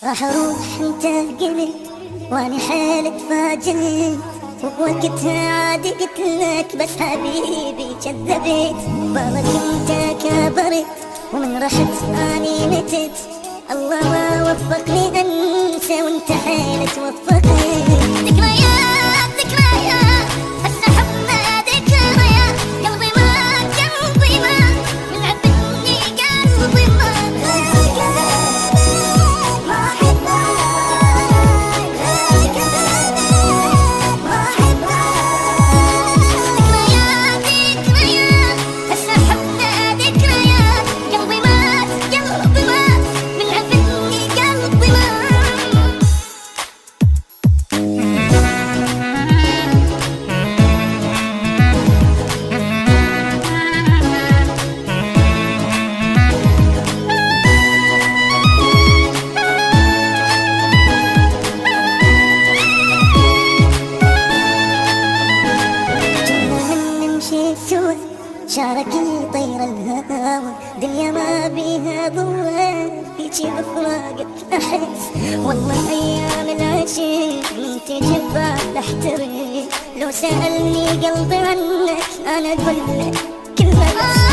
راح اروح انت قلت واني حالك فاجئت، وبوقتها عادي قلت لك بس حبيبي كذبت. بالك انت كبرت ومن رحت اني متت، الله ما وفقني انسى وانت حيل توفقني. ذكريات ذكريات هسه حبنا ذكريات، قلبي مات قلبي مات من عبدني قلبي مات. شاركي طير الهوى دنيا ما بيها ضوء، فيكي بفراقك احس والله ايام العشق من تجي ببال احترق. لو سألني قلبي عنك انا اقول لك كلمة بس